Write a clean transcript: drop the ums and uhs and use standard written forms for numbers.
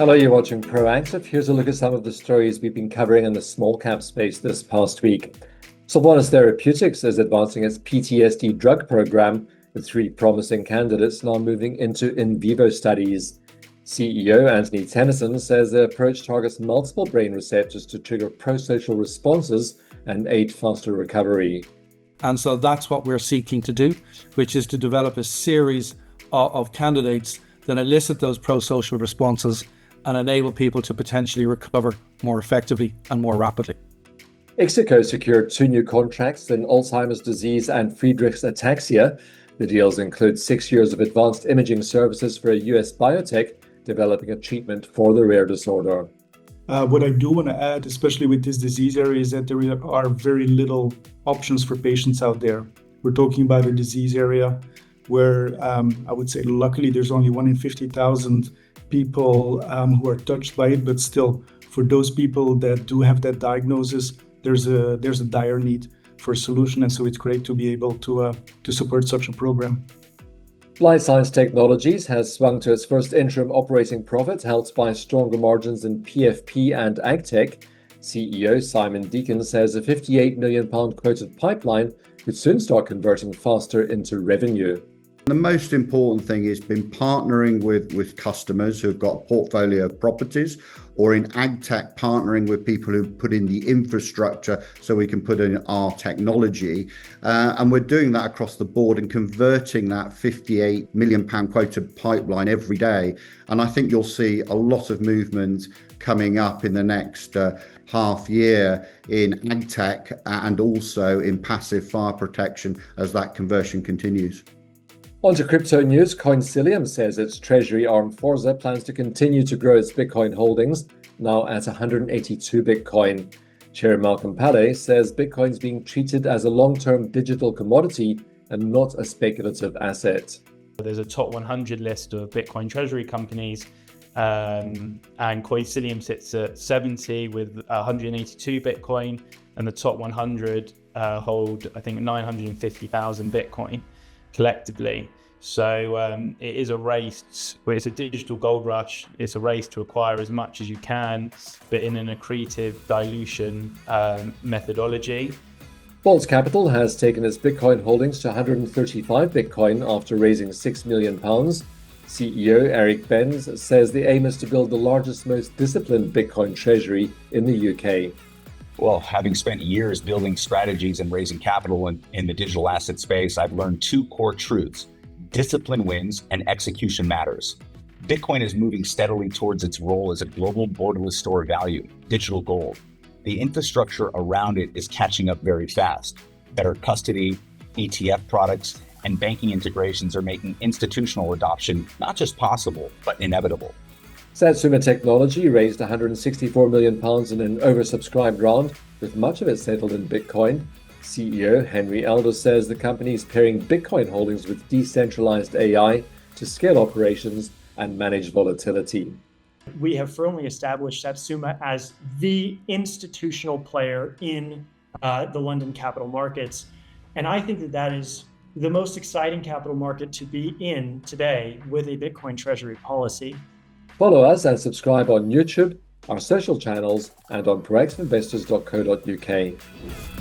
Hello, you're watching Proactive. Here's a look at some of the stories we've been covering in the small cap space this past week. Sylvanas Therapeutics is advancing its PTSD drug program, with 3 promising candidates now moving into in vivo studies. CEO Anthony Tennyson says the approach targets multiple brain receptors to trigger prosocial responses and aid faster recovery. And so that's what we're seeking to do, which is to develop a series of candidates that elicit those prosocial responses and enable people to potentially recover more effectively and more rapidly. Ixico secured 2 new contracts in Alzheimer's disease and Friedreich's ataxia. The deals include 6 years of advanced imaging services for a US biotech developing a treatment for the rare disorder. What I do want to add, especially with this disease area, is that there are very little options for patients out there. We're talking about a disease area where I would say luckily there's only 1 in 50,000 people who are touched by it, but still for those people that do have that diagnosis, there's a dire need for a solution, and so it's great to be able to support such a program. Life Science Technologies has swung to its first interim operating profit, helped by stronger margins in PFP and AgTech. CEO Simon Deacon says a £58 million quoted pipeline could soon start converting faster into revenue. The most important thing has been partnering with customers who've got a portfolio of properties, or in AgTech, partnering with people who put in the infrastructure so we can put in our technology. And we're doing that across the board and converting that £58 million quoted pipeline every day. And I think you'll see a lot of movement coming up in the next half year in AgTech and also in passive fire protection as that conversion continues. On to crypto news. Coincilium says its treasury arm Forza plans to continue to grow its Bitcoin holdings, now at 182 Bitcoin. Chair Malcolm Pallay says Bitcoin is being treated as a long-term digital commodity and not a speculative asset. There's a top 100 list of Bitcoin treasury companies, and Coincilium sits at 70 with 182 Bitcoin, and the top 100 hold, I think, 950,000 Bitcoin collectively. So it is a race, it's a digital gold rush. It's a race to acquire as much as you can, but in an accretive dilution methodology. Vault Capital has taken its Bitcoin holdings to 135 Bitcoin after raising £6 million. CEO Eric Benz says the aim is to build the largest, most disciplined Bitcoin treasury in the UK. Well, having spent years building strategies and raising capital in the digital asset space, I've learned 2 core truths. Discipline wins and execution matters. Bitcoin is moving steadily towards its role as a global borderless store of value, digital gold. The infrastructure around it is catching up very fast. Better custody, ETF products, and banking integrations are making institutional adoption not just possible, but inevitable. Satsuma Technology raised £164 million in an oversubscribed round, with much of it settled in Bitcoin. CEO Henry Elder says the company is pairing Bitcoin holdings with decentralized AI to scale operations and manage volatility. We have firmly established Satsuma as the institutional player in the London capital markets. And I think that is the most exciting capital market to be in today with a Bitcoin treasury policy. Follow us and subscribe on YouTube, our social channels, and on proactiveinvestors.co.uk.